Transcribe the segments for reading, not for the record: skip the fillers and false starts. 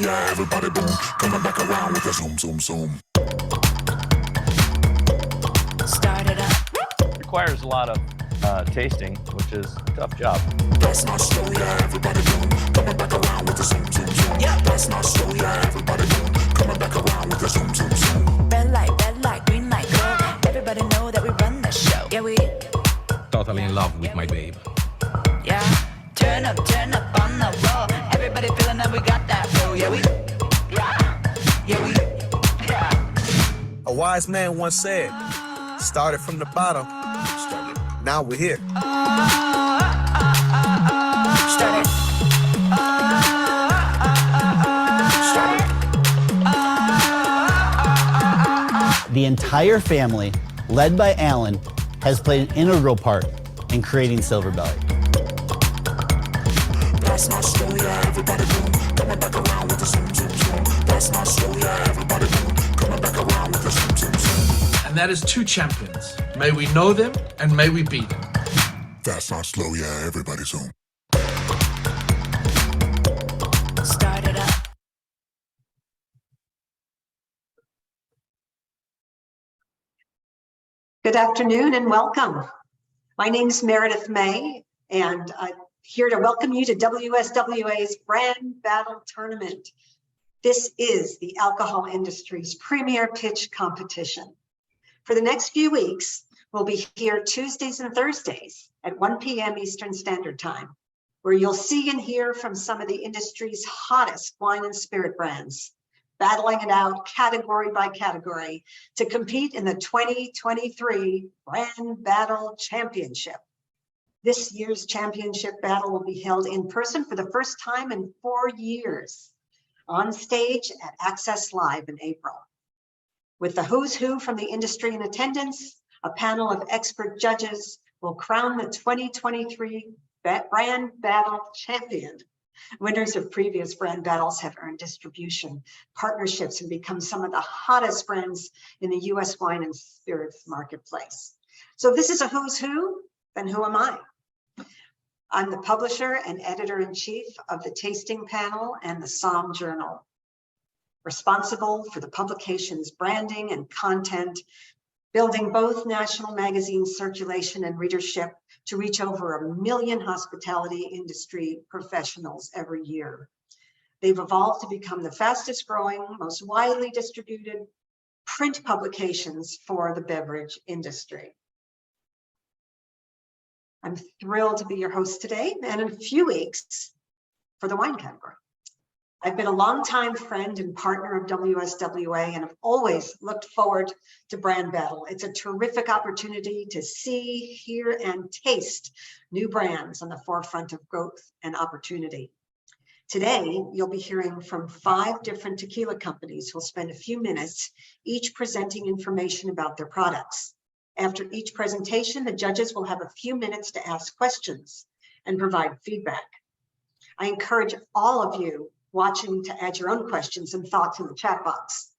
yeah, everybody boom. Coming back around with a zoom, zoom, zoom. Start it up. Requires a lot of tasting, which is a tough job. That's not slow, yeah, everybody boom. Coming back around with a zoom, zoom, zoom. Yeah. That's not slow, yeah, everybody boom. Coming back around with a zoom, zoom, zoom. Red light, green light, go. Everybody know that we run the show. Yeah, we. Totally in love with my babe. Yeah. Turn up on the roll. Everybody feeling that we got that flow. Yeah, we. Yeah, we. Yeah. A wise man once said, started from the bottom, now we're here. Start it. The entire family, led by Alan, has played an integral part in creating Silver Belly. That's not slow, yeah, everybody boom. Coming back around with a zoom, zoom, zoom. That's not slow, yeah, everybody boom. Coming back around with a zoom, zoom, zoom. And that is two champions. May we know them and may we beat them. That's not slow, yeah, everybody zoom. Start it up. Good afternoon and welcome. My name is Meredith May, and I'm here to welcome you to WSWA's Brand Battle Tournament. This is the alcohol industry's premier pitch competition. For the next few weeks, we'll be here Tuesdays and Thursdays at 1 p.m. Eastern Standard Time, where you'll see and hear from some of the industry's hottest wine and spirit brands, battling it out category by category to compete in the 2023 Brand Battle Championship. This year's championship battle will be held in person for the first time in 4 years, on stage at Access Live in April. With the who's who from the industry in attendance, a panel of expert judges will crown the 2023 Brand Battle Champion. Winners of previous brand battles have earned distribution, partnerships, and become some of the hottest brands in the U.S. wine and spirits marketplace. So if this is a who's who, then who am I? I'm the publisher and editor-in-chief of the Tasting Panel and the Somm Journal, responsible for the publication's branding and content, building both national magazine circulation and readership to reach over 1 million hospitality industry professionals every year. They've evolved to become the fastest growing, most widely distributed print publications for the beverage industry. I'm thrilled to be your host today and in a few weeks for the wine category. I've been a longtime friend and partner of WSWA and have always looked forward to Brand Battle. It's a terrific opportunity to see, hear, and taste new brands on the forefront of growth and opportunity. Today, you'll be hearing from 5 different tequila companies who'll spend a few minutes each presenting information about their products. After each presentation, the judges will have a few minutes to ask questions and provide feedback. I encourage all of you watching to add your own questions and thoughts in the chat box.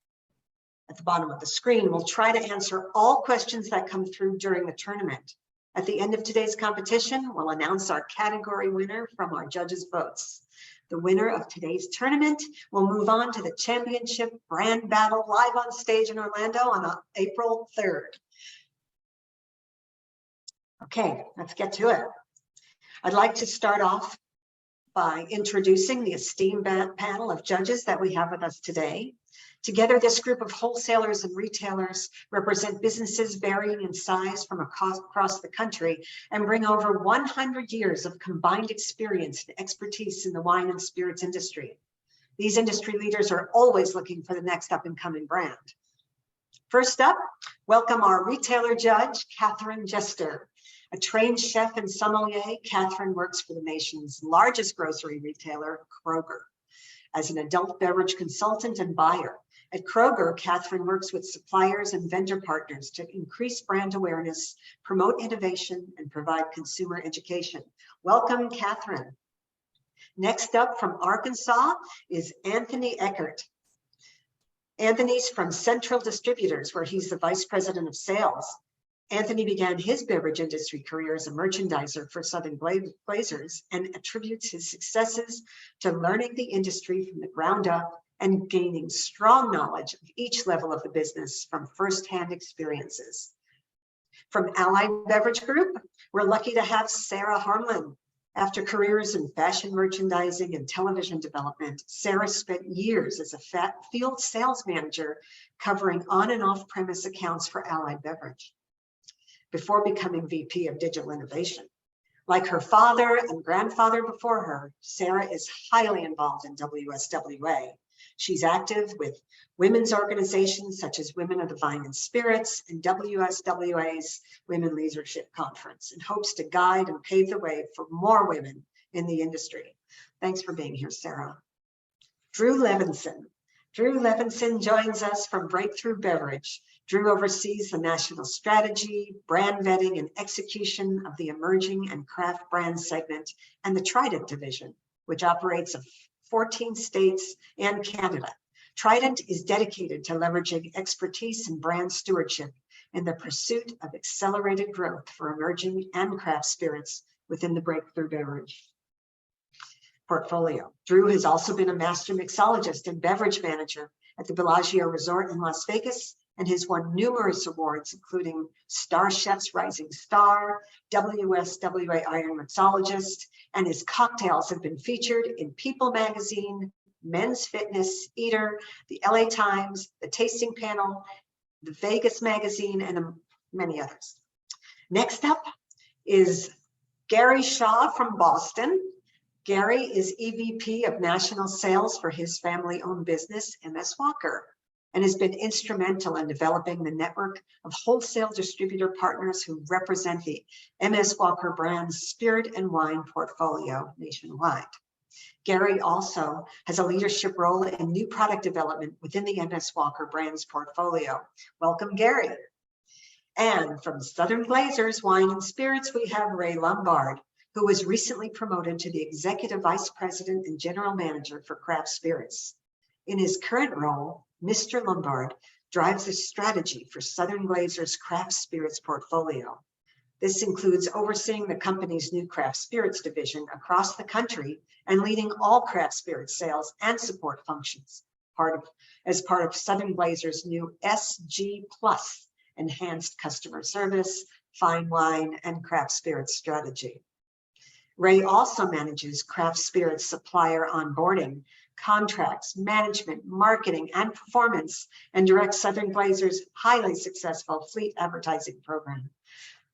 At the bottom of the screen, we'll try to answer all questions that come through during the tournament. At the end of today's competition, we'll announce our category winner from our judges' votes. The winner of today's tournament will move on to the championship brand battle live on stage in Orlando on April 3rd. Okay, let's get to it. I'd like to start off by introducing the esteemed panel of judges that we have with us today. Together, this group of wholesalers and retailers represent businesses varying in size from across the country and bring over 100 years of combined experience and expertise in the wine and spirits industry. These industry leaders are always looking for the next up-and-coming brand. First up, welcome our retailer judge, Catherine Jester. A trained chef and sommelier, Catherine works for the nation's largest grocery retailer, Kroger, as an adult beverage consultant and buyer. At Kroger, Catherine works with suppliers and vendor partners to increase brand awareness, promote innovation, and provide consumer education. Welcome, Catherine. Next up from Arkansas is Anthony Eckert. Anthony's from Central Distributors, where he's the Vice President of Sales. Anthony began his beverage industry career as a merchandiser for Southern Glazers and attributes his successes to learning the industry from the ground up and gaining strong knowledge of each level of the business from firsthand experiences. From Allied Beverage Group, we're lucky to have Sarah Harmlin. After careers in fashion merchandising and television development, Sarah spent years as a field sales manager covering on and off premise accounts for Allied Beverage before becoming VP of Digital Innovation. Like her father and grandfather before her, Sarah is highly involved in WSWA. She's active with women's organizations such as Women of the Wine and Spirits and WSWA's Women Leadership Conference, and hopes to guide and pave the way for more women in the industry. Thanks for being here, Sarah. Drew Levinson. Drew Levinson joins us from Breakthrough Beverage. Drew oversees the national strategy, brand vetting, and execution of the emerging and craft brand segment and the Trident division, which operates in 14 states and Canada. Trident is dedicated to leveraging expertise in brand stewardship in the pursuit of accelerated growth for emerging and craft spirits within the Breakthrough Beverage portfolio. Drew has also been a master mixologist and beverage manager at the Bellagio Resort in Las Vegas and has won numerous awards, including Star Chef's Rising Star, WSWA Iron Mixologist, and his cocktails have been featured in People Magazine, Men's Fitness, Eater, the LA Times, the Tasting Panel, the Vegas Magazine, and many others. Next up is Gary Shaw from Boston. Gary is EVP of National Sales for his family-owned business, MS Walker, and has been instrumental in developing the network of wholesale distributor partners who represent the MS Walker brand's spirit and wine portfolio nationwide. Gary also has a leadership role in new product development within the MS Walker brand's portfolio. Welcome, Gary. And from Southern Glazers Wine and Spirits, we have Ray Lombard, who was recently promoted to the Executive Vice President and General Manager for Craft Spirits. In his current role, Mr. Lombard drives the strategy for Southern Glazers Craft Spirits portfolio. This includes overseeing the company's new craft spirits division across the country and leading all craft spirits sales and support functions, as part of Southern Glazers' new SG Plus enhanced customer service, fine wine, and craft spirits strategy. Ray also manages craft spirits supplier onboarding, contracts, management, marketing, and performance, and directs Southern Glazers' highly successful fleet advertising program.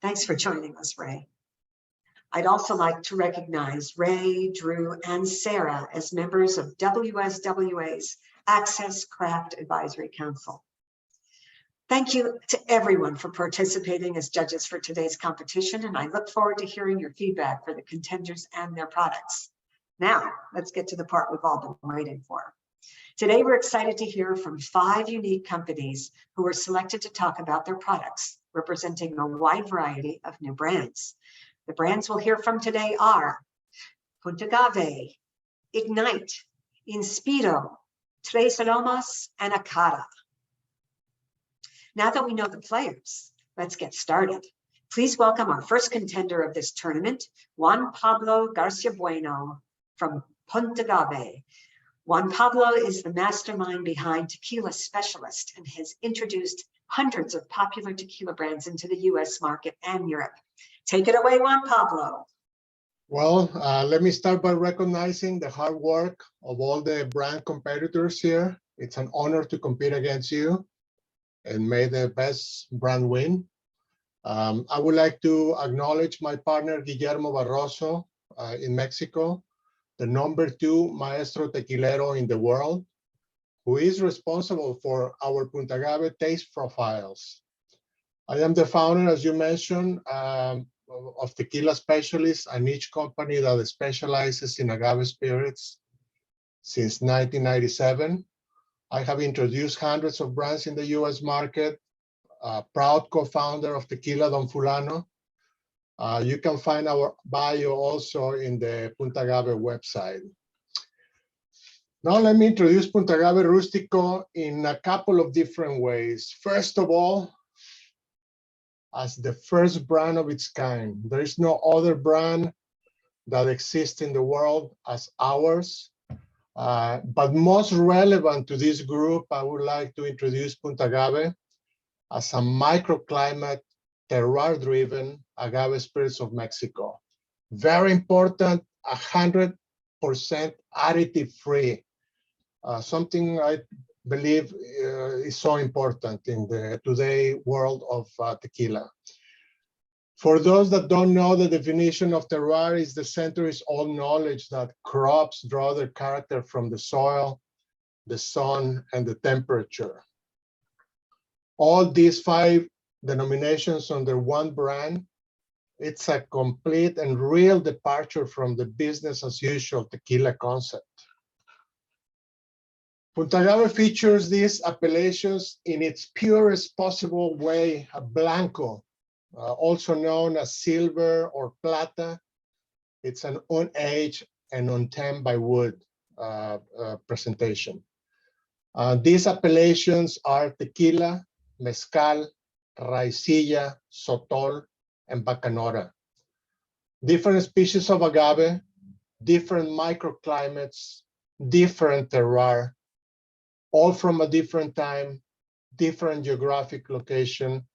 Thanks for joining us, Ray. I'd also like to recognize Ray, Drew, and Sarah as members of WSWA's Access Craft Advisory Council. Thank you to everyone for participating as judges for today's competition, and I look forward to hearing your feedback for the contenders and their products. Now, let's get to the part we've all been waiting for. Today, we're excited to hear from 5 unique companies who were selected to talk about their products, representing a wide variety of new brands. The brands we'll hear from today are Punta Agave, Ignite, Inspiro, Tres Aromas, and Akara. Now that we know the players, let's get started. Please welcome our first contender of this tournament, Juan Pablo Garcia Bueno from Punta Agave. Juan Pablo is the mastermind behind Tequila Specialist and has introduced hundreds of popular tequila brands into the US market and Europe. Take it away, Juan Pablo. Well, let me start by recognizing the hard work of all the brand competitors here. It's an honor to compete against you, and may the best brand win. I would like to acknowledge my partner, Guillermo Barroso, in Mexico, the #2 maestro tequilero in the world, who is responsible for our Punta Agave taste profiles. I am the founder, as you mentioned, of Tequila Specialist, a niche company that specializes in agave spirits since 1997. I have introduced hundreds of brands in the US market, proud co-founder of Tequila Don Fulano. You can find our bio also in the Punta Agave website. Now let me introduce Punta Agave Rustico in a couple of different ways. First of all, as the first brand of its kind. There is no other brand that exists in the world as ours. But most relevant to this group, I would like to introduce Punta Agave as a microclimate, terroir-driven agave spirits of Mexico. Very important, 100% additive-free. Something I believe is so important in the today world of tequila. For those that don't know, the definition of terroir is the center is all knowledge that crops draw their character from the soil, the sun, and the temperature. All these 5 denominations under one brand, it's a complete and real departure from the business as usual tequila concept. Punta Agave features these appellations in its purest possible way, a blanco, also known as silver or plata. It's an unaged and untamed by wood presentation. These appellations are tequila, mezcal, raicilla, sotol, and bacanora. Different species of agave, different microclimates, different terroir, all from a different time, different geographic location,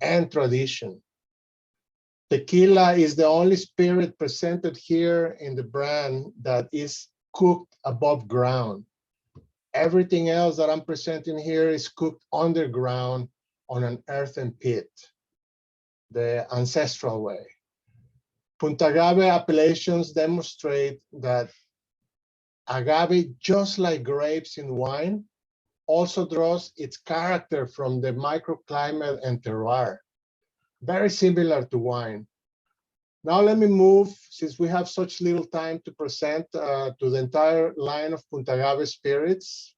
and tradition. Tequila is the only spirit presented here in the brand that is cooked above ground. Everything else that I'm presenting here is cooked underground on an earthen pit, the ancestral way. Punta Agave appellations demonstrate that agave, just like grapes in wine, also draws its character from the microclimate and terroir. Very similar to wine. Now let me move, since we have such little time to present to the entire line of Punta Agave spirits.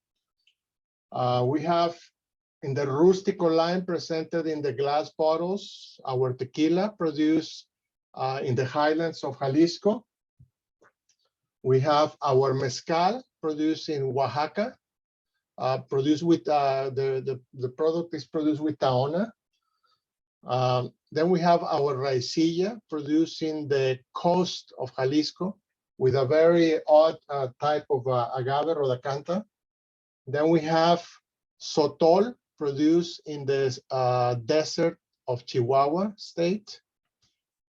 We have in the Rustico line presented in the glass bottles, our tequila produced in the highlands of Jalisco. We have our mezcal produced in Oaxaca, produced with, the product is produced with Tahona. Then we have our raicilla produced in the coast of Jalisco with a very odd type of agave, rodacanta. Then we have sotol produced in the desert of Chihuahua state.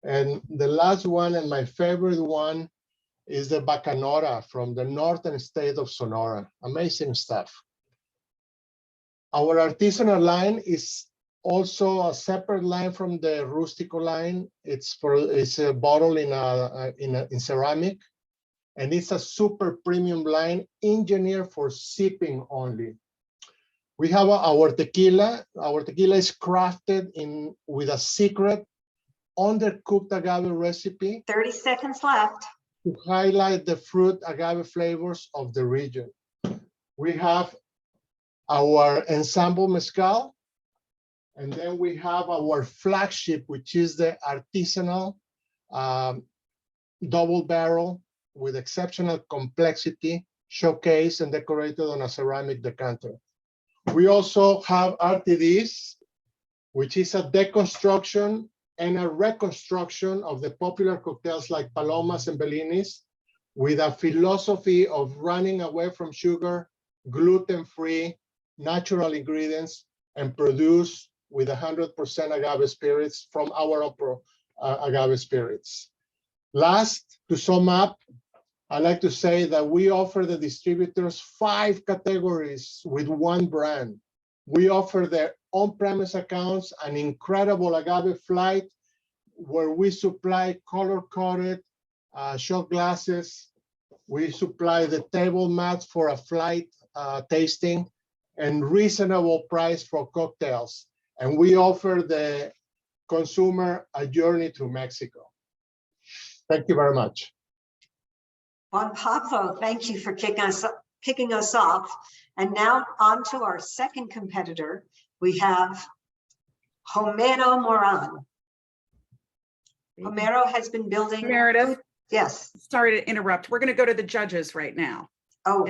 And the last one, and my favorite one, is the bacanora from the northern state of Sonora. Amazing stuff. Our artisanal line is also a separate line from the Rustico line. It's a bottle in ceramic, and it's a super premium line engineered for sipping only. We have our tequila. Our tequila is crafted with a secret undercooked agave recipe. 30 seconds left. To highlight the fruit agave flavors of the region. We have our ensemble mezcal, and then we have our flagship, which is the artisanal double barrel with exceptional complexity, showcased and decorated on a ceramic decanter. We also have RTDs, which is a deconstruction and a reconstruction of the popular cocktails like Palomas and Bellinis, with a philosophy of running away from sugar, gluten-free, natural ingredients, and produced with 100% agave spirits from our agave spirits. Last, to sum up, I like to say that we offer the distributors 5 categories with one brand. We offer their on-premise accounts an incredible agave flight where we supply color-coded shot glasses. We supply the table mats for a flight tasting and reasonable price for cocktails. And we offer the consumer a journey to Mexico. Thank you very much. Juan Pablo, thank you for kicking us off. And now on to our second competitor. We have Homero Moran. Homero has been building. Meredith, Yes. sorry to interrupt. We're going to go to the judges right now. Oh,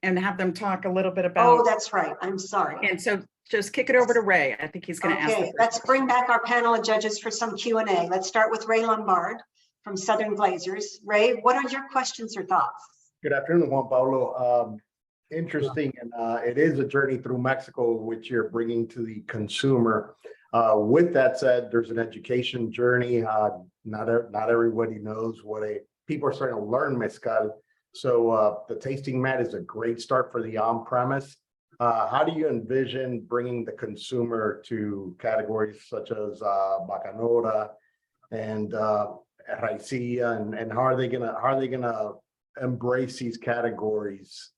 and have them talk a little bit oh, about. that's right. I'm sorry. And so just kick it over to Ray. I think he's going to ask. Okay, let's bring back our panel of judges for some Q&A. Let's start with Ray Lombard from Southern Glazers. Ray, what are your questions or thoughts? Good afternoon, Juan Pablo. Interesting, and it is a journey through Mexico, which you're bringing to the consumer. With that said, there's an education journey. Not everybody knows people are starting to learn mezcal. So the tasting mat is a great start for the on-premise. How do you envision bringing the consumer to categories such as Bacanora and Raicilla, and how are they gonna embrace these categories?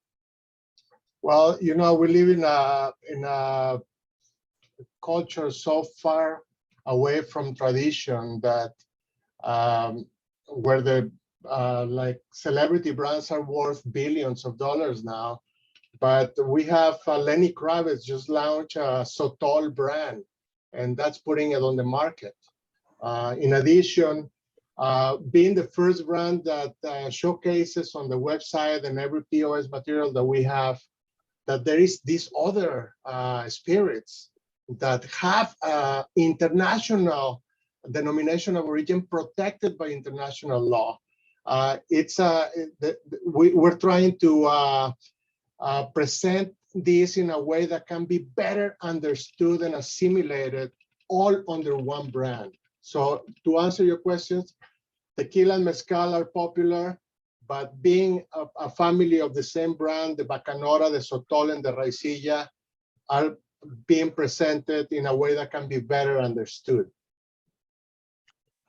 Well, you know, we live in a culture so far away from tradition that where the like celebrity brands are worth billions of dollars now. But we have Lenny Kravitz just launched a Sotol brand, and that's putting it on the market. In addition, being the first brand that showcases on the website and every POS material that we have, that there is these other spirits that have international denomination of origin protected by international law. We're trying to present this in a way that can be better understood and assimilated all under one brand. So to answer your questions, tequila and mezcal are popular, but being a family of the same brand, the Bacanora, the Sotol, and the Raicilla are being presented in a way that can be better understood.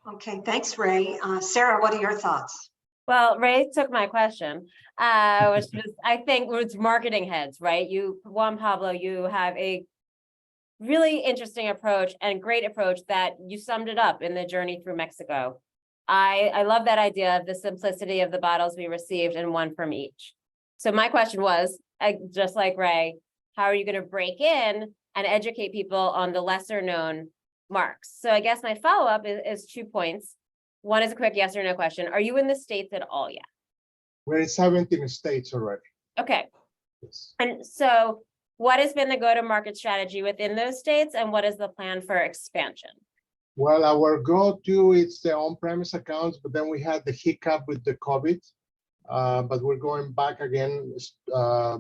Okay, thanks, Ray. Sarah, what are your thoughts? Well, Ray took my question, which was, I think, it's marketing heads, right? Juan Pablo, you have a really interesting approach and great approach that you summed it up in the journey through Mexico. I love that idea of the simplicity of the bottles we received and one from each. So my question was, just like Ray, how are you going to break in and educate people on the lesser known marks? So I guess my follow-up is 2 points. One is a quick yes or no question. Are you in the States at all yet? We're in 17 states already. Okay. Yes. And so what has been the go-to-market strategy within those states, and what is the plan for expansion? Well, our go-to is the on-premise accounts, but then we had the hiccup with the COVID, but we're going back again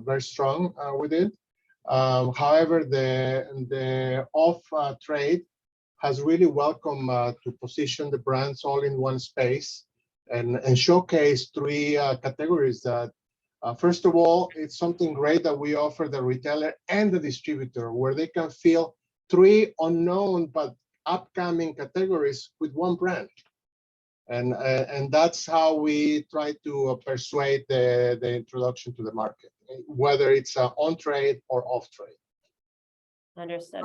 very strong with it. However, the off-trade has really welcomed to position the brands all in one space and showcase 3 categories that, first of all, it's something great that we offer the retailer and the distributor, where they can feel 3 unknown but upcoming categories with one brand. And that's how we try to persuade the introduction to the market, whether it's on-trade or off-trade. Understood.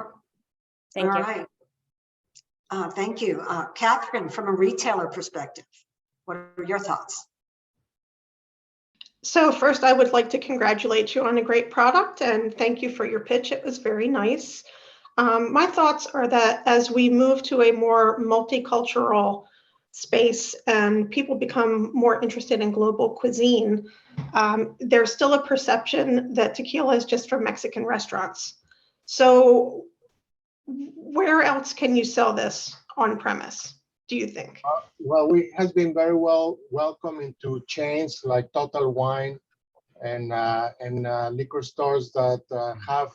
Thank you. All right. Thank you. Catherine, from a retailer perspective, what are your thoughts? So first, I would like to congratulate you on a great product and thank you for your pitch. It was very nice. My thoughts are that as we move to a more multicultural space and people become more interested in global cuisine, there's still a perception that tequila is just for Mexican restaurants. So where else can you sell this on premise, do you think? Well, we has been very well welcomed into chains like Total Wine and liquor stores that have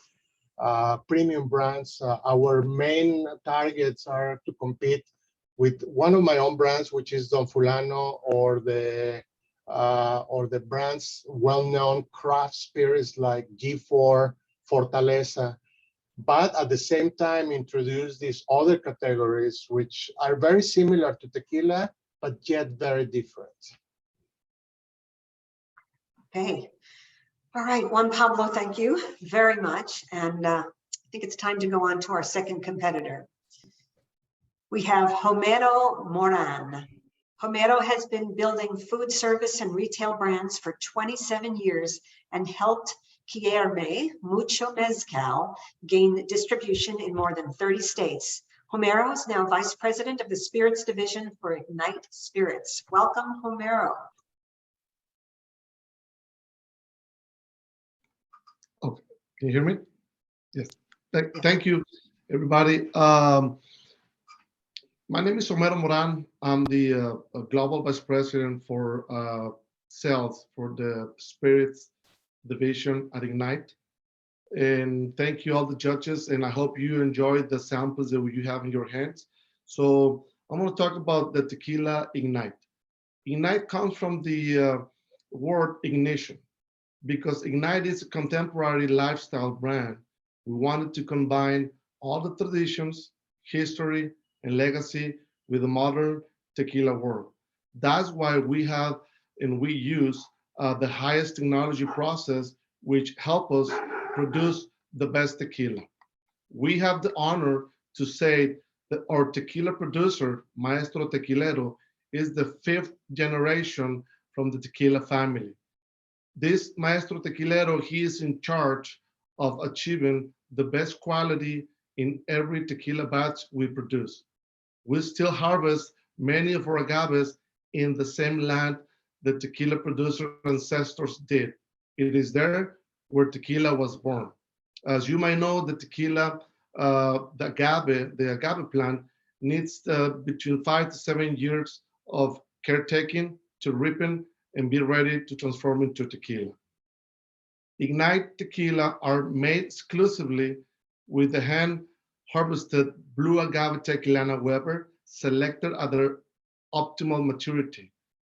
premium brands. Our main targets are to compete with one of my own brands, which is Don Fulano, or the brands well-known craft spirits like G4, Fortaleza. But at the same time, introduce these other categories, which are very similar to tequila, but yet very different. Okay. All right, Juan Pablo, thank you very much. And I think it's time to go on to our second competitor. We have Homero Moran. Homero has been building food service and retail brands for 27 years and helped Quierme Mucho Mezcal gain distribution in more than 30 states. Homero is now Vice President of the Spirits Division for Ignite Spirits. Welcome, Homero. Can you hear me? Yes. Thank you, everybody. My name is Homero Moran. I'm the Global Vice President for Sales for the Spirits Division at Ignite. And thank you all the judges, and I hope you enjoyed the samples that you have in your hands. So I'm going to talk about the Tequila Ignite. Ignite comes from the word ignition, because Ignite is a contemporary lifestyle brand. We wanted to combine all the traditions, history, and legacy with the modern tequila world. That's why we have and we use the highest technology process, which help us produce the best tequila. We have the honor to say that our tequila producer, Maestro Tequilero, is the 5th generation from the tequila family. This Maestro Tequilero, he is in charge of achieving the best quality in every tequila batch we produce. We still harvest many of our agaves in the same land the tequila producer ancestors did. It is there where tequila was born. As you might know, the tequila, the agave plant needs between 5 to 7 years of caretaking to ripen and be ready to transform into tequila. Ignite tequila are made exclusively with the hand harvested blue agave tequilana Weber, selected at their optimal maturity.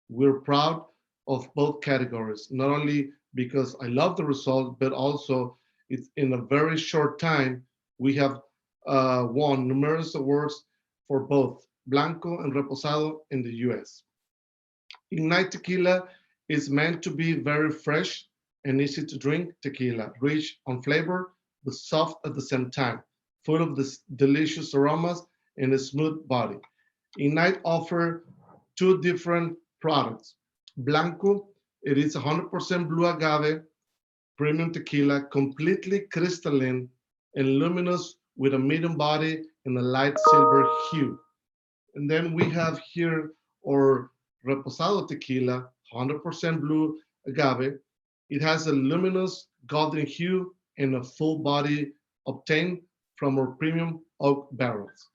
We're proud of both categories, not only because I love the result, but also it's in a very short time, we have won numerous awards for both Blanco and Reposado in the US. Ignite tequila is meant to be very fresh and easy to drink tequila, rich on flavor, but soft at the same time, full of this delicious aromas and a smooth body. Ignite offer 2 different products. Blanco, it is 100% blue agave, premium tequila, completely crystalline and luminous with a medium body and a light silver hue. And then we have here our Reposado tequila, 100% blue agave. It has a luminous golden hue and a full body obtained from our premium oak barrels.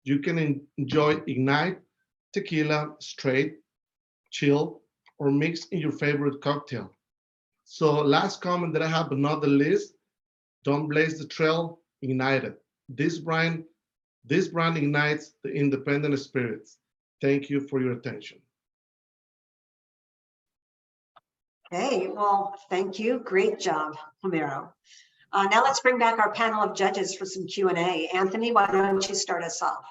You can enjoy Ignite tequila straight, chill, or mix in your favorite cocktail. So last comment that I have, but not the least, don't blaze the trail, ignite it. This brand ignites the independent spirits. Thank you for your attention. Hey, well, thank you. Great job, Homero. Now let's bring back our panel of judges for some Q&A. Anthony, why don't you start us off?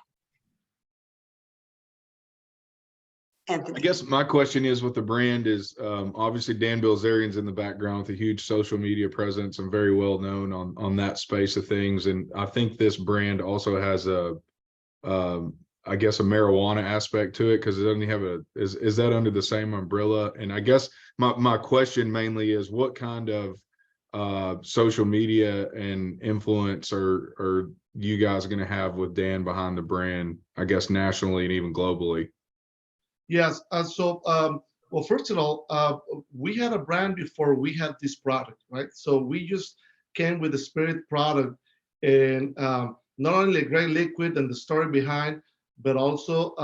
Anthony. I guess my question is with the brand is obviously Dan Bilzerian's in the background with a huge social media presence and very well known on that space of things. And I think this brand also has I guess a marijuana aspect to it because it doesn't have is that under the same umbrella? And I guess my question mainly is what kind of social media and influence are you guys going to have with Dan behind the brand, I guess nationally and even globally? Yes. Well, first of all, we had a brand before we had this product, right? So we just came with the spirit product and not only a great liquid and the story behind, but also,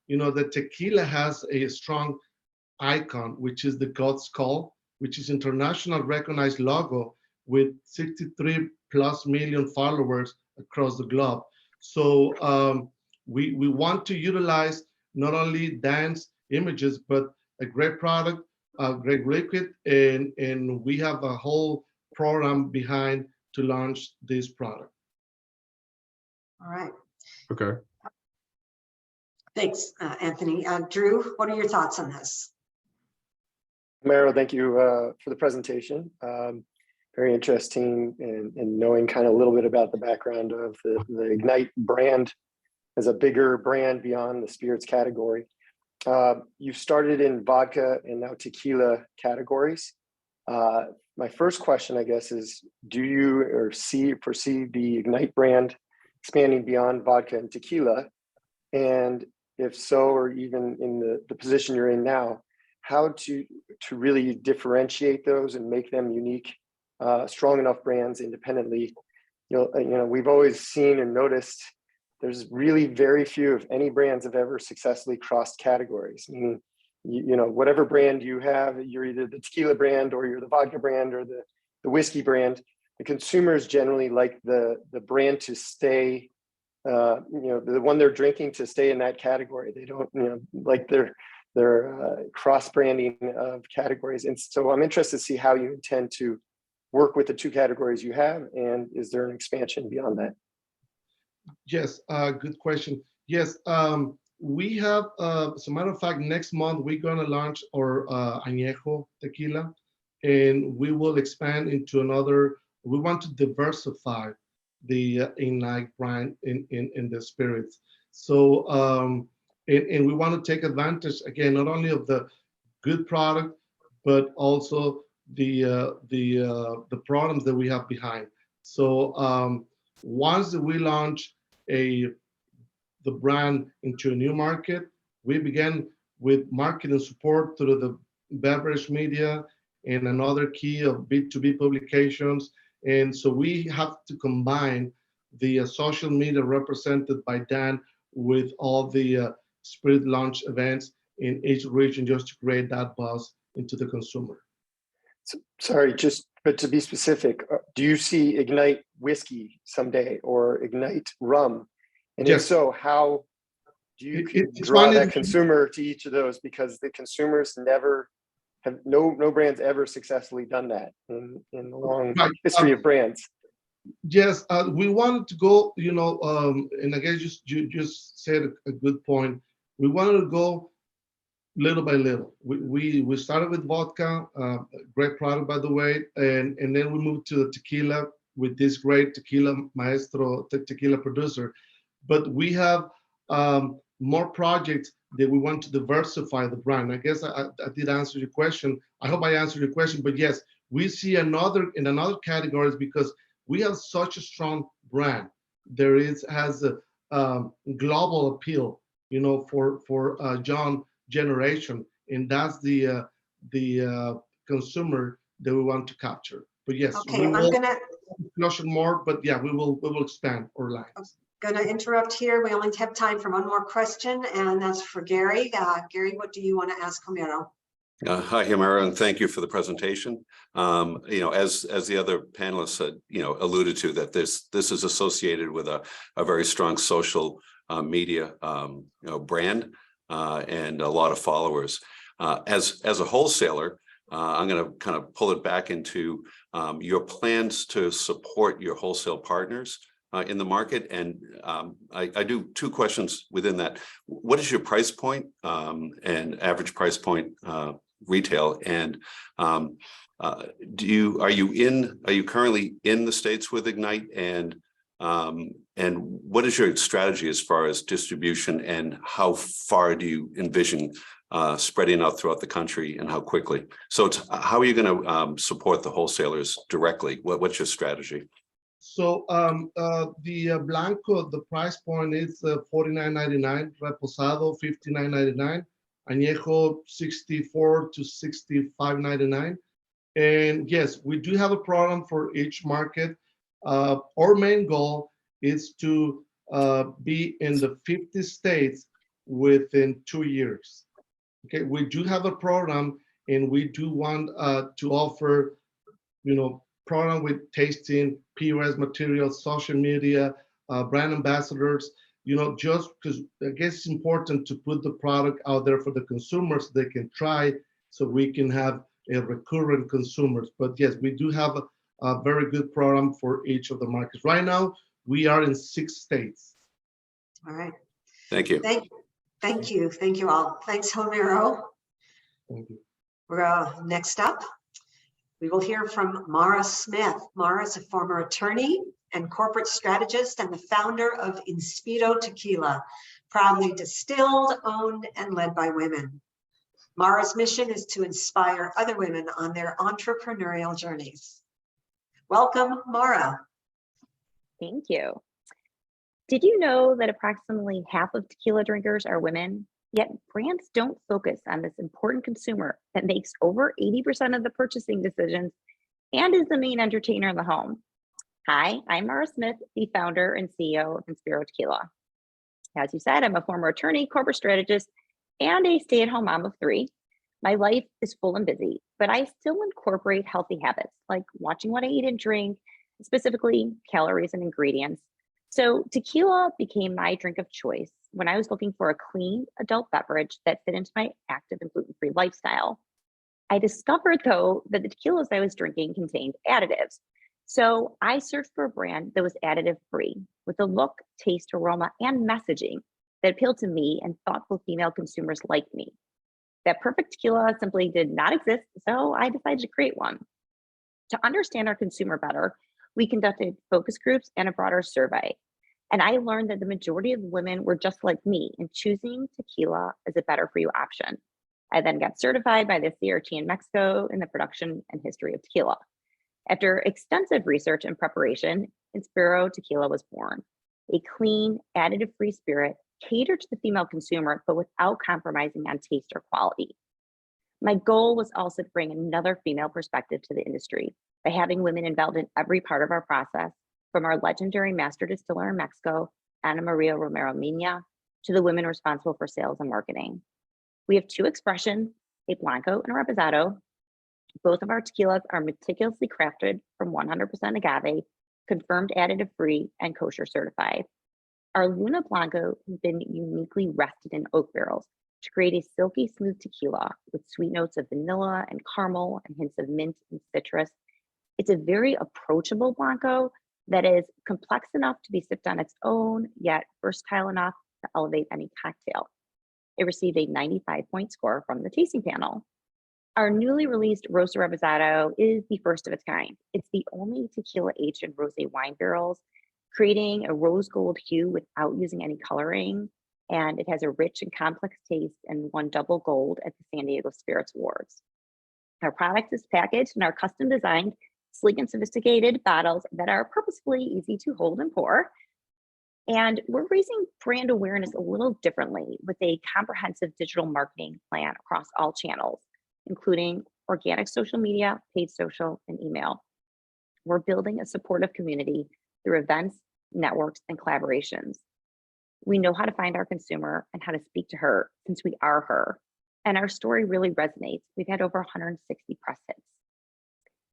the tequila has a strong icon, which is the God's Call, which is international recognized logo with 63+ million followers across the globe. So we want to utilize not only dance images, but a great product, a great liquid, and we have a whole program behind to launch this product. All right. Okay. Thanks, Anthony. Drew, what are your thoughts on this? Mero, thank you for the presentation. Very interesting and knowing kind of a little bit about the background of the Ignite brand as a bigger brand beyond the spirits category. You started in vodka and now tequila categories. My first question, I guess, is do you foresee the Ignite brand expanding beyond vodka and tequila? And if so, or even in the position you're in now, how to really differentiate those and make them unique strong enough brands independently. We've always seen and noticed there's really very few, if any, brands have ever successfully crossed categories. Meaning, whatever brand you have, you're either the tequila brand or you're the vodka brand or the whiskey brand. The consumers generally like the brand to stay, the one they're drinking to stay in that category. They don't, like their cross branding of categories. And so I'm interested to see how you intend to work with the two categories you have, and is there an expansion beyond that? Yes, good question. Yes, we have, as a matter of fact, next month we're gonna launch our Añejo tequila, and we will expand into another. We want to diversify the Ignite brand in the spirits. So, and we want to take advantage again, not only of the good product, but also the problems that we have behind. So once we launch the brand into a new market, we began with marketing support through the beverage media and another key of B2B publications. And so we have to combine the social media represented by Dan with all the spirit launch events in each region, just to create that buzz into the consumer. Sorry, but to be specific, do you see Ignite whiskey someday or Ignite rum? And yes. If so, how do you draw that consumer to each of those? Because the consumers never have, no brands ever successfully done that in the long history of brands. Yes, we wanted to go, and I guess you just said a good point. We wanted to go little by little. We started with vodka, great product, by the way, and then we moved to the tequila with this great tequila maestro, tequila producer. But we have more projects that we want to diversify the brand. I guess I did answer your question. I hope I answered your question, but yes, we see in another categories because we have such a strong brand. Has a global appeal, for young generation, and that's the consumer that we want to capture. But yes, okay, we I'm will gonna more. But yeah, we will expand our lines. Going to interrupt here. We only have time for one more question, and that's for Gary. Gary, what do you want to ask Homero? Hi, Homero, and thank you for the presentation. As the other panelists said, alluded to, that this is associated with a very strong social media, brand and a lot of followers. As a wholesaler, I'm going to kind of pull it back into your plans to support your wholesale partners in the market. And I do two questions within that. What is your price point and average price point retail? And are you currently in the States with Ignite? And what is your strategy as far as distribution, and how far do you envision spreading out throughout the country, and how quickly? So how are you going to support the wholesalers directly? What's your strategy? So the Blanco, the price point is $49.99, Reposado $59.99, Añejo $64 to $65.99. And yes, we do have a program for each market. Our main goal is to be in the 50 states within 2 years. Okay, we do have a program, and we do want to offer, program with tasting, POS materials, social media, brand ambassadors, just because I guess it's important to put the product out there for the consumers they can try, so we can have a recurrent consumers. But yes, we do have a very good program for each of the markets. Right now, we are in 6 states. All right. Thank you. Thank you. Thank you all. Thanks, Homero. Thank you. We're next up. We will hear from Mara Smith. Mara is a former attorney and corporate strategist and the founder of Inspiro Tequila, proudly distilled, owned, and led by women. Mara's mission is to inspire other women on their entrepreneurial journeys. Welcome, Mara. Thank you. Did you know that approximately half of tequila drinkers are women? Yet brands don't focus on this important consumer that makes over 80% of the purchasing decisions and is the main entertainer in the home. Hi, I'm Mara Smith, the founder and CEO of Inspiro Tequila. As you said, I'm a former attorney, corporate strategist, and a stay-at-home mom of 3. My life is full and busy, but I still incorporate healthy habits like watching what I eat and drink, specifically calories and ingredients. So tequila became my drink of choice when I was looking for a clean adult beverage that fit into my active and gluten-free lifestyle. I discovered, though, that the tequilas I was drinking contained additives. So I searched for a brand that was additive-free, with a look, taste, aroma, and messaging that appealed to me and thoughtful female consumers like me. That perfect tequila simply did not exist, so I decided to create one. To understand our consumer better, we conducted focus groups and a broader survey. And I learned that the majority of women were just like me in choosing tequila as a better for you option. I then got certified by the CRT in Mexico in the production and history of tequila. After extensive research and preparation, Inspiro Tequila was born. A clean, additive-free spirit catered to the female consumer, but without compromising on taste or quality. My goal was also to bring another female perspective to the industry by having women involved in every part of our process, from our legendary master distiller in Mexico, Ana Maria Romero Mina, to the women responsible for sales and marketing. We have 2 expressions, a Blanco and a Reposado. Both of our tequilas are meticulously crafted from 100% agave, confirmed additive-free, and kosher certified. Our Luna Blanco has been uniquely rested in oak barrels to create a silky smooth tequila with sweet notes of vanilla and caramel and hints of mint and citrus. It's a very approachable Blanco that is complex enough to be sipped on its own, yet versatile enough to elevate any cocktail. It received a 95-point score from the tasting panel. Our newly released Rosa Reposado is the first of its kind. It's the only tequila aged in rosé wine barrels, creating a rose gold hue without using any coloring, and it has a rich and complex taste and won double gold at the San Diego Spirits Awards. Our product is packaged in our custom designed, sleek and sophisticated bottles that are purposefully easy to hold and pour. And we're raising brand awareness a little differently with a comprehensive digital marketing plan across all channels, including organic social media, paid social, and email. We're building a supportive community through events, networks, and collaborations. We know how to find our consumer and how to speak to her since we are her. And our story really resonates. We've had over 160 press hits.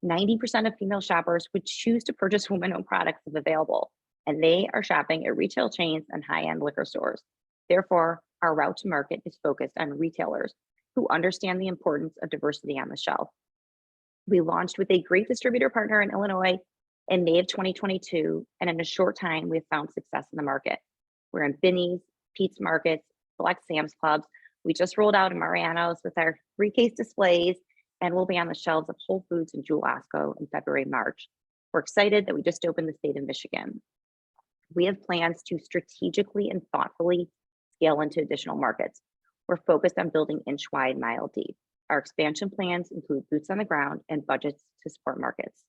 90% of female shoppers would choose to purchase women-owned products if available, and they are shopping at retail chains and high-end liquor stores. Therefore, our route to market is focused on retailers who understand the importance of diversity on the shelf. We launched with a great distributor partner in Illinois in May of 2022, and in a short time, we've found success in the market. We're in Binny's, Pete's Markets, select Sam's Clubs. We just rolled out in Mariano's with our 3-case displays, and we'll be on the shelves of Whole Foods and Jewel Osco in February, March. We're excited that we just opened the state of Michigan. We have plans to strategically and thoughtfully scale into additional markets. We're focused on building inch wide, mile deep. Our expansion plans include boots on the ground and budgets to support markets.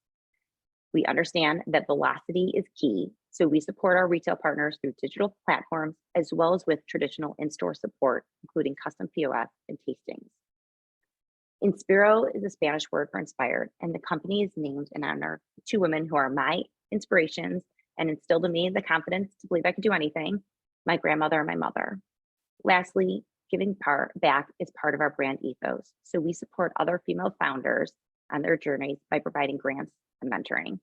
We understand that velocity is key, so we support our retail partners through digital platforms, as well as with traditional in-store support, including custom POS and tastings. Inspiro is a Spanish word for inspired, and the company is named in honor of 2 women who are my inspirations and instilled in me the confidence to believe I could do anything, my grandmother and my mother. Lastly, giving back is part of our brand ethos, so we support other female founders on their journeys by providing grants and mentoring.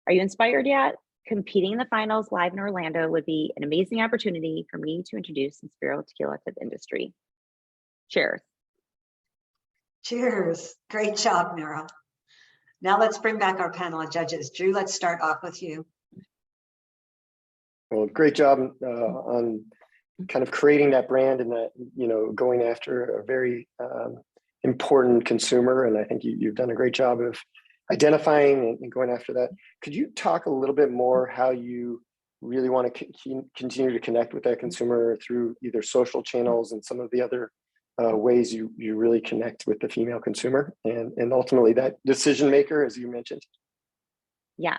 Are you inspired yet? Competing in the finals live in Orlando would be an amazing opportunity for me to introduce Inspiro Tequila to the industry. Cheers. Cheers. Great job, Mara. Now let's bring back our panel of judges. Drew, let's start off with you. Well, great job on kind of creating that brand and that, going after a very important consumer. And I think you've done a great job of identifying and going after that. Could you talk a little bit more how you really want to continue to connect with that consumer through either social channels and some of the other ways you really connect with the female consumer and ultimately that decision maker, as you mentioned? Yeah,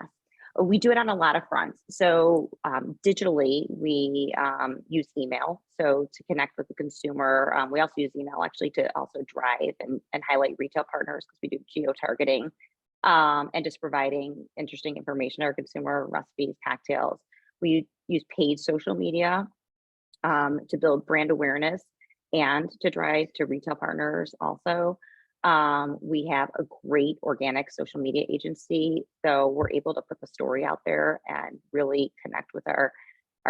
we do it on a lot of fronts. So digitally, we use email. So to connect with the consumer, we also use email actually to also drive and highlight retail partners because we do geo-targeting. and just providing interesting information to our consumer, recipes, cocktails. We use paid social media to build brand awareness and to drive to retail partners also. We have a great organic social media agency, so we're able to put the story out there and really connect with our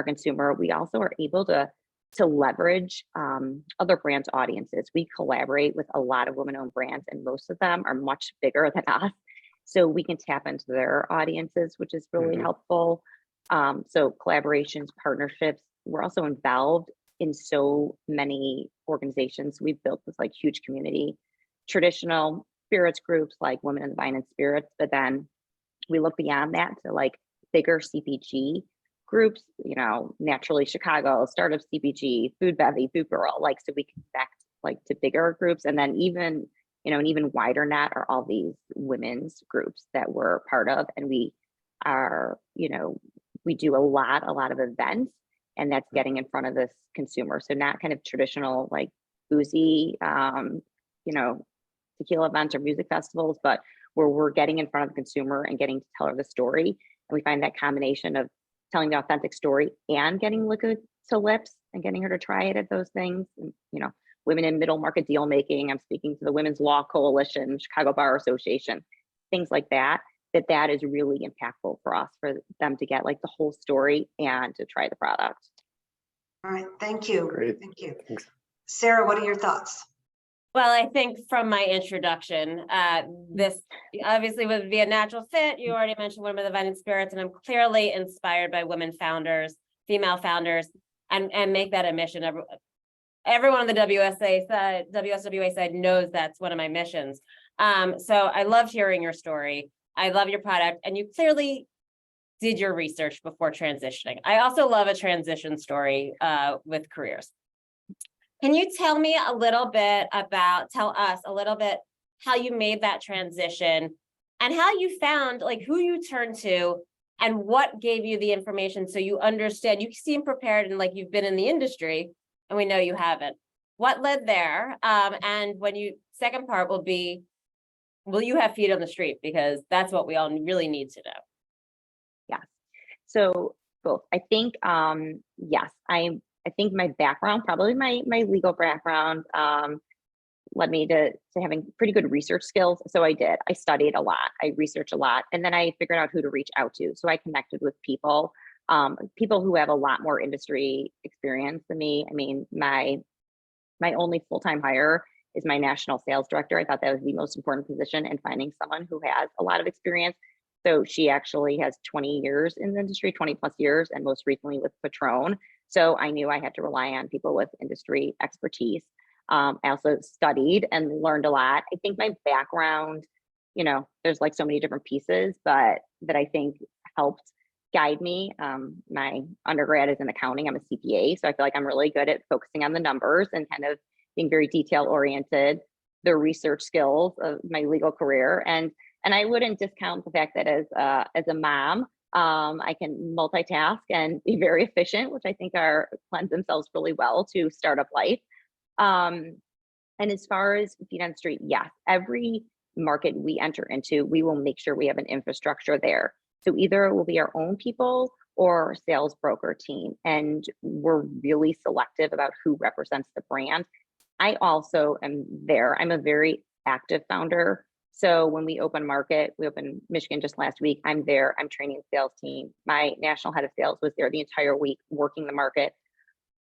consumer. We also are able to leverage other brands' audiences. We collaborate with a lot of women-owned brands, and most of them are much bigger than us. So we can tap into their audiences, which is really helpful. So collaborations, partnerships. We're also involved in so many organizations. We've built this like huge community, traditional spirits groups like Women in the Wine and Spirits, but then we look beyond that to like bigger CPG groups, Naturally Chicago, Startup CPG, Food Bevy, Food Girl, like, so we connect like to bigger groups. And then even, an even wider net are all these women's groups that we're part of. And we are, we do a lot of events, and that's getting in front of this consumer. So not kind of traditional like boozy, tequila events or music festivals, but where we're getting in front of the consumer and getting to tell her the story. And we find that combination of telling the authentic story and getting liquid to lips and getting her to try it at those things. And, women in middle market deal making. I'm speaking to the Women's Law Coalition, Chicago Bar Association, things like that. That is really impactful for us, for them to get like the whole story and to try the product. All right, thank you. Great. Thank you. Thanks. Sarah, what are your thoughts? Well, I think from my introduction, this obviously would be a natural fit. You already mentioned Women of the Wine and Spirits, and I'm clearly inspired by women founders, female founders, and make that a mission. Everyone on the WSWA side knows that's one of my missions. So I loved hearing your story. I love your product, and you clearly did your research before transitioning. I also love a transition story with careers. Can you tell us a little bit how you made that transition and how you found like who you turned to and what gave you the information so you understand? You seem prepared and like you've been in the industry, and we know you haven't. What led there? And second part will be, will you have feet on the street? Because that's what we all really need to know. Yeah. So both. I think yes, I think my background, probably my legal background, led me to having pretty good research skills. So I studied a lot, I researched a lot, and then I figured out who to reach out to. So I connected with people who have a lot more industry experience than me. I mean, my only full-time hire is my national sales director. I thought that was the most important position, and finding someone who has a lot of experience. So she actually has 20 years in the industry, 20 plus years, and most recently with Patron. So I knew I had to rely on people with industry expertise. I also studied and learned a lot. I think my background, there's like so many different pieces, but that I think helped guide me. My undergrad is in accounting. I'm a CPA, so I feel like I'm really good at focusing on the numbers and kind of being very detail oriented. The research skills of my legal career, and I wouldn't discount the fact that as a mom, I can multitask and be very efficient, which I think lend themselves really well to startup life. And as far as feet on the street, yes, every market we enter into, we will make sure we have an infrastructure there. So either it will be our own people or sales broker team. And we're really selective about who represents the brand. I also am there. I'm a very active founder. So when we open market, we opened Michigan just last week, I'm there, I'm training the sales team. My national head of sales was there the entire week working the market.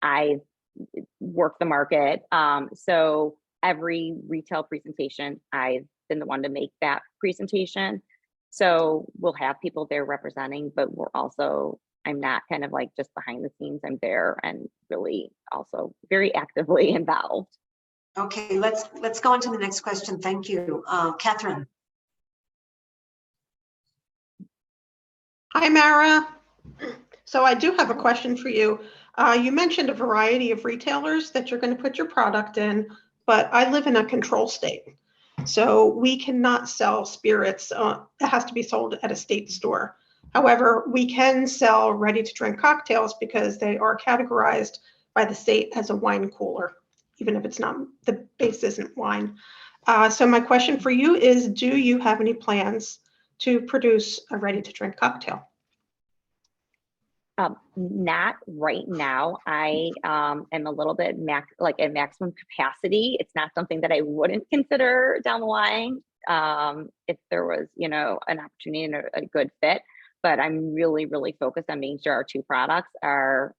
I work the market. So every retail presentation, I've been the one to make that presentation. So we'll have people there representing, but I'm not kind of like just behind the scenes. I'm there and really also very actively involved. Okay, let's go on to the next question. Thank you. Catherine. Hi, Mara. So I do have a question for you. You mentioned a variety of retailers that you're going to put your product in, but I live in a control state. So we cannot sell spirits. It has to be sold at a state store. However, we can sell ready-to-drink cocktails because they are categorized by the state as a wine cooler, even if it's not, the base isn't wine. So my question for you is, do you have any plans to produce a ready-to-drink cocktail? Not right now. I am a little bit at maximum capacity. It's not something that I wouldn't consider down the line if there was, an opportunity and a good fit. But I'm really, really focused on making sure our two products are,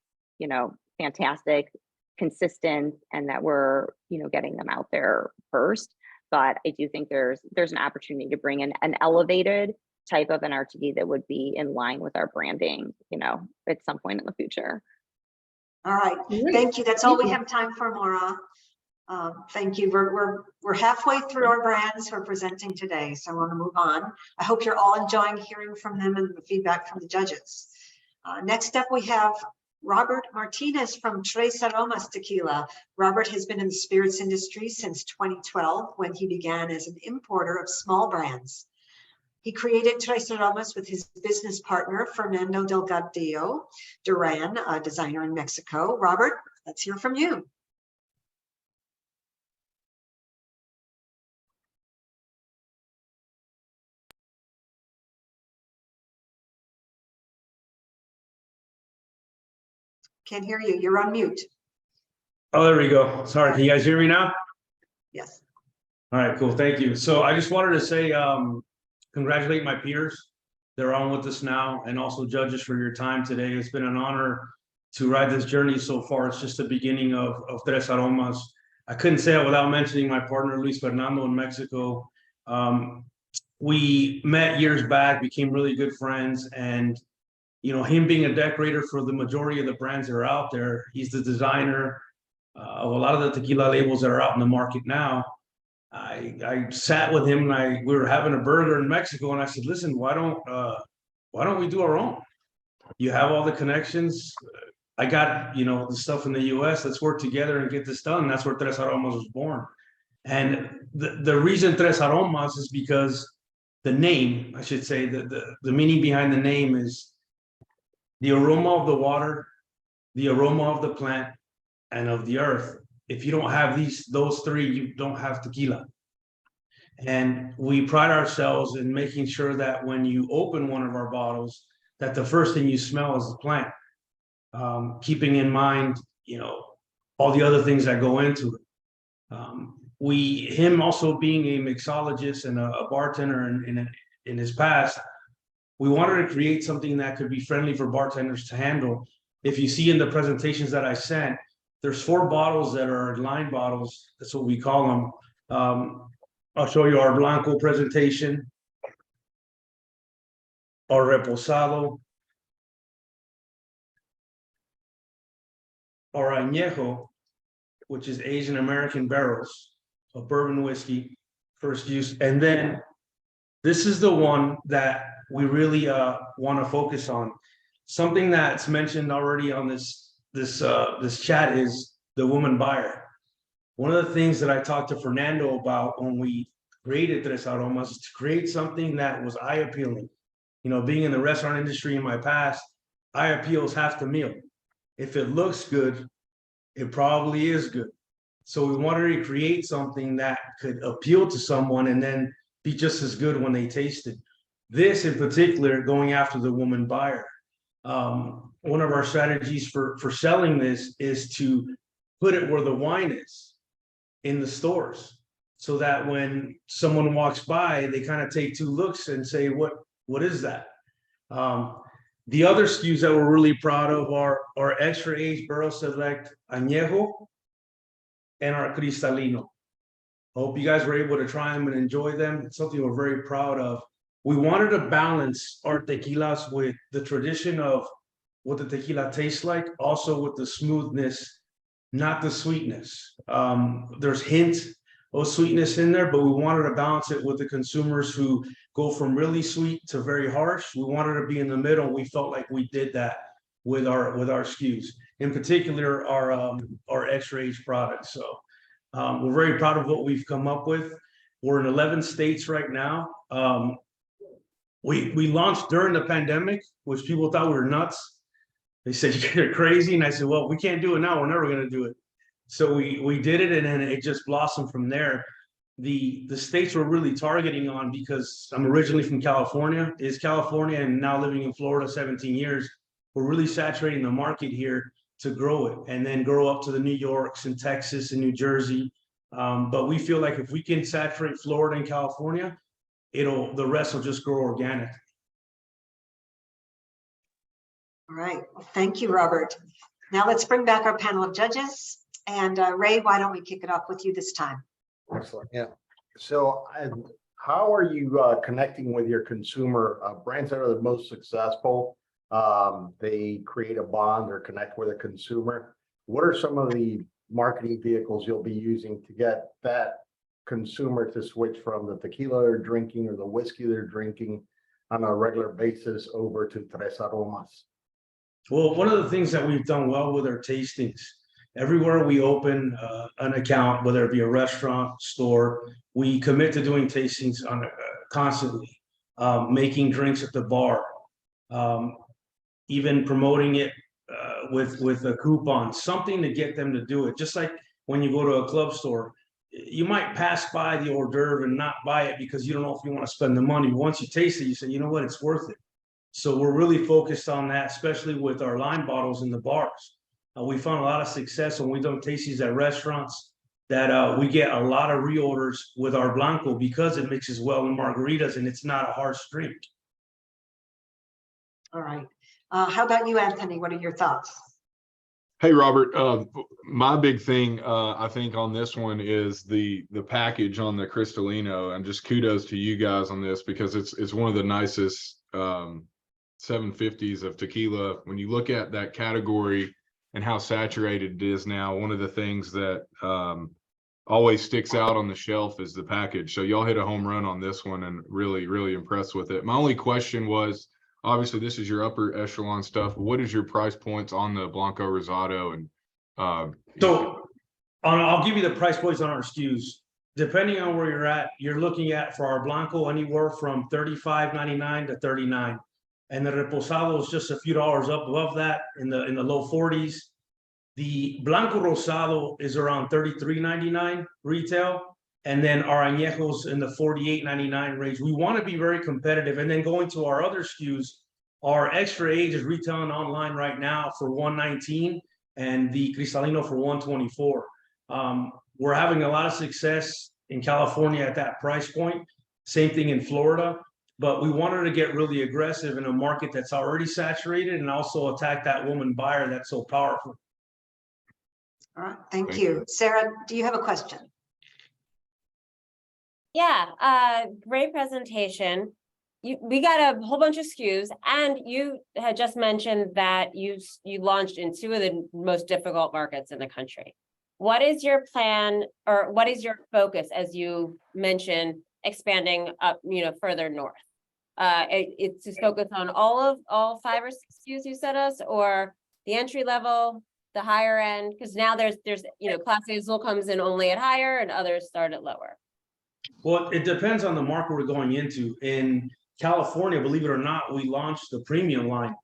fantastic, consistent, and that we're, getting them out there first. But I do think there's an opportunity to bring in an elevated type of an RTD that would be in line with our branding, at some point in the future. All right, thank you. That's all we have time for, Maura. Thank you. We're halfway through our brands we're presenting today, so I want to move on. I hope you're all enjoying hearing from them and the feedback from the judges. Next up, we have Robert Martinez from Tres Aromas Tequila. Robert has been in the spirits industry since 2012 when he began as an importer of small brands. He created Tres Aromas with his business partner, Fernando Delgadillo Duran, a designer in Mexico. Robert, let's hear from you. Can't hear you. You're on mute. Oh, there we go. Sorry. Can you guys hear me now? Yes. All right, cool. Thank you. So I just wanted to say, congratulate my peers. They're on with us now, and also judges for your time today. It's been an honor to ride this journey so far. It's just the beginning of Tres Aromas. I couldn't say it without mentioning my partner, Luis Fernando, in Mexico. We met years back, became really good friends, and him being a decorator for the majority of the brands that are out there, he's the designer of a lot of the tequila labels that are out in the market now. I sat with him and we were having a burger in Mexico, and I said, listen, why don't we do our own? You have all the connections. I got, the stuff in the US. Let's work together and get this done. That's where Tres Aromas was born. And the reason Tres Aromas is because the name, I should say, the meaning behind the name is the aroma of the water, the aroma of the plant, and of the earth. If you don't have those three, you don't have tequila. And we pride ourselves in making sure that when you open one of our bottles, that the first thing you smell is the plant, keeping in mind, all the other things that go into it. Him also being a mixologist and a bartender in his past, we wanted to create something that could be friendly for bartenders to handle. If you see in the presentations that I sent, there's 4 bottles that are line bottles. That's what we call them. I'll show you our Blanco presentation, our Reposado, our Añejo, which is Asian American barrels of bourbon whiskey, first use. And then this is the one that we really want to focus on. Something that's mentioned already on this chat is the woman buyer. One of the things that I talked to Fernando about when we created Tres Aromas is to create something that was eye appealing. Being in the restaurant industry in my past, eye appeal is half the meal. If it looks good, it probably is good. So we wanted to create something that could appeal to someone and then be just as good when they taste it. This in particular, going after the woman buyer. One of our strategies for selling this is to put it where the wine is in the stores, so that when someone walks by, they kind of take 2 looks and say, what is that? The other SKUs that we're really proud of are our extra aged barrel select Añejo and our Cristalino. Hope you guys were able to try them and enjoy them. It's something we're very proud of. We wanted to balance our tequilas with the tradition of what the tequila tastes like, also with the smoothness, not the sweetness. There's hints of sweetness in there, but we wanted to balance it with the consumers who go from really sweet to very harsh. We wanted to be in the middle. We felt like we did that with our SKUs, in particular our extra aged products. So we're very proud of what we've come up with. We're in 11 states right now. We launched during the pandemic, which people thought we were nuts. They said, you're crazy. And I said, well, we can't do it now. We're never going to do it. So we did it, and then it just blossomed from there. the states we're really targeting on, because I'm originally from California, is California, and now living in Florida 17 years. We're really saturating the market here to grow it, and then grow up to the New Yorks and Texas and New Jersey. But we feel like if we can saturate Florida and California, the rest will just grow organically. All right, well, thank you, Robert. Now let's bring back our panel of judges. And Ray, why don't we kick it off with you this time? Excellent. Yeah. So how are you connecting with your consumer? Brands that are the most successful, they create a bond or connect with a consumer. What are some of the marketing vehicles you'll be using to get that consumer to switch from the tequila they're drinking or the whiskey they're drinking on a regular basis over to Tres Aromas? Well, one of the things that we've done well with our tastings, everywhere we open an account, whether it be a restaurant, store, we commit to doing tastings constantly, making drinks at the bar, even promoting it with a coupon, something to get them to do it. Just like when you go to a club store, you might pass by the hors d'oeuvre and not buy it because you don't know if you want to spend the money. But once you taste it, you say, you know what, it's worth it. So we're really focused on that, especially with our line bottles in the bars. We found a lot of success when we do tastings at restaurants, that we get a lot of reorders with our Blanco because it mixes well in margaritas and it's not a harsh drink. All right. How about you, Anthony? What are your thoughts? Hey, Robert, my big thing, I think on this one is the package on the Cristalino, and just kudos to you guys on this because it's one of the nicest 750s of tequila. When you look at that category and how saturated it is now, one of the things that always sticks out on the shelf is the package. So y'all hit a home run on this one and really, really impressed with it. My only question was, obviously this is your upper echelon stuff. What is your price points on the Blanco Rosado? And so I'll give you the price points on our SKUs. Depending on where you're at, you're looking at for our Blanco anywhere from $35.99 to $39. And the Reposado is just a few dollars up above that in the low 40s. The Blanco Rosado is around $33.99 retail. And then our Añejos in the $48.99 range. We want to be very competitive. And then going to our other SKUs, our extra age is retailing online right now for $119 and the Cristalino for $124. We're having a lot of success in California at that price point. Same thing in Florida. But we wanted to get really aggressive in a market that's already saturated and also attack that woman buyer that's so powerful. All right, thank you. Sarah, do you have a question? Yeah, great presentation. We got a whole bunch of SKUs, and you had just mentioned that you launched in 2 of the most difficult markets in the country. What is your plan, or what is your focus as you mentioned expanding up, further north? It's to focus on all 5 or 6 SKUs you said us, or the entry level, the higher end? Because now there's Class Azul comes in only at higher and others start at lower. Well, it depends on the market we're going into. In California, believe it or not, we launched the premium line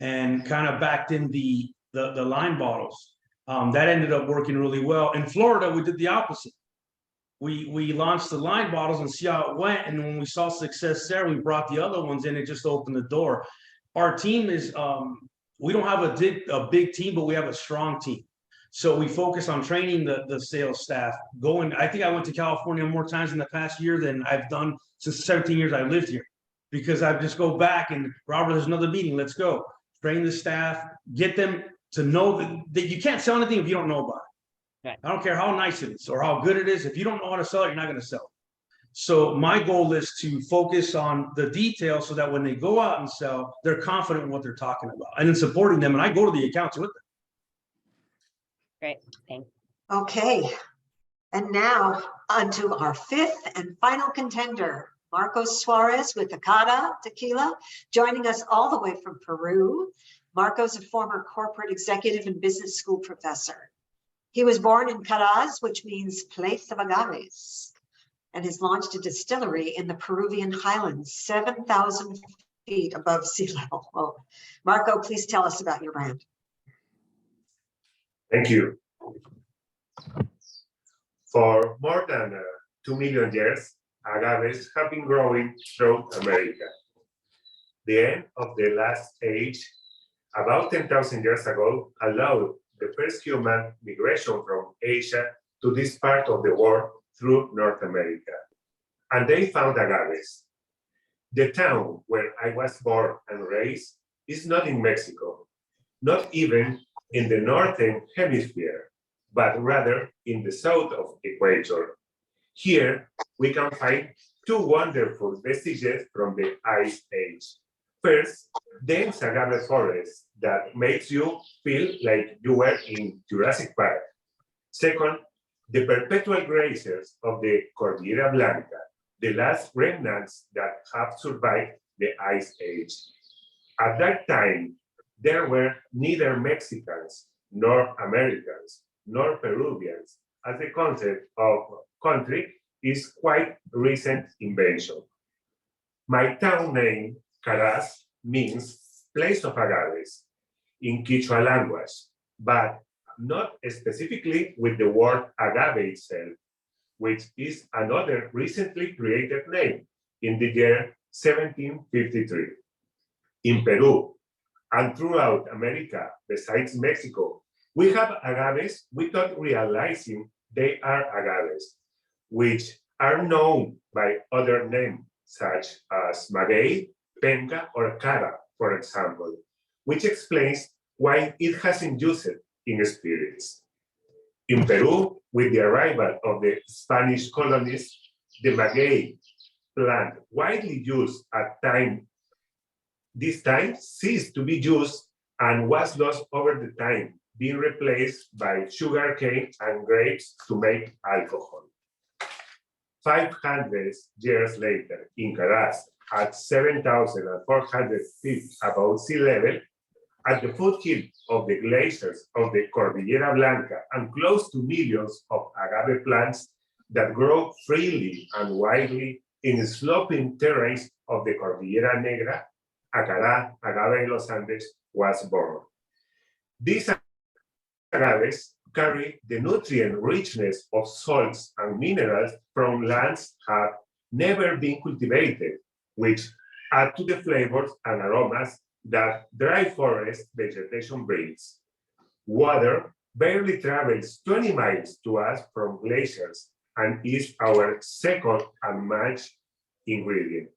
and kind of backed in the line bottles. That ended up working really well. In Florida, we did the opposite. We launched the line bottles and see how it went. And when we saw success there, we brought the other ones in. It just opened the door. Our team is, we don't have a big team, but we have a strong team. So we focus on training the sales staff. I think I went to California more times in the past year than I've done since the 17 years I lived here, because I just go back and, Robert, there's another meeting. Let's go. Train the staff, get them to know that you can't sell anything if you don't know about it. Right. I don't care how nice it is or how good it is. If you don't know how to sell it, you're not going to sell it. So my goal is to focus on the details so that when they go out and sell, they're confident in what they're talking about, and then supporting them. And I go to the accounts with them. Great, thanks. Okay, and now on to our 5th and final contender, Marcos Suarez with Acada Tequila, joining us all the way from Peru. Marcos, a former corporate executive and business school professor. He was born in Caraz, which means place of agaves, and has launched a distillery in the Peruvian highlands, 7,000 feet above sea level. Well, Marco, please tell us about your brand. Thank you. For more than 2 million years, agaves have been growing throughout America. The end of the last age, about 10,000 years ago, allowed the first human migration from Asia to this part of the world through North America. And they found agaves. The town where I was born and raised is not in Mexico, not even in the northern hemisphere, but rather in the south of Equator. Here, we can find two wonderful vestiges from the Ice Age. First, dense agave forest that makes you feel like you were in Jurassic Park. Second, the perpetual grazers of the Cordillera Blanca, the last remnants that have survived the Ice Age. At that time, there were neither Mexicans, nor Americans, nor Peruvians, as the concept of country is quite recent invention. My town name, Caraz, means place of agaves in Quechua language, but not specifically with the word agave itself, which is another recently created name in the year 1753. In Peru and throughout America, besides Mexico, we have agaves without realizing they are agaves, which are known by other names such as maguey, penca, or cara, for example, which explains why it hasn't used in spirits. In Peru, with the arrival of the Spanish colonists, the maguey plant widely used at this time ceased to be used and was lost over the time, being replaced by sugarcane and grapes to make alcohol. 500 years later, in Caraz, at 7,400 feet above sea level, at the foothill of the glaciers of the Cordillera Blanca and close to millions of agave plants that grow freely and widely in sloping terrains of the Cordillera Negra, Acará, agave de los Andes, was born. These agaves carry the nutrient richness of salts and minerals from lands have never been cultivated, which add to the flavors and aromas that dry forest vegetation brings. Water barely travels 20 miles to us from glaciers and is our second unmatched ingredient.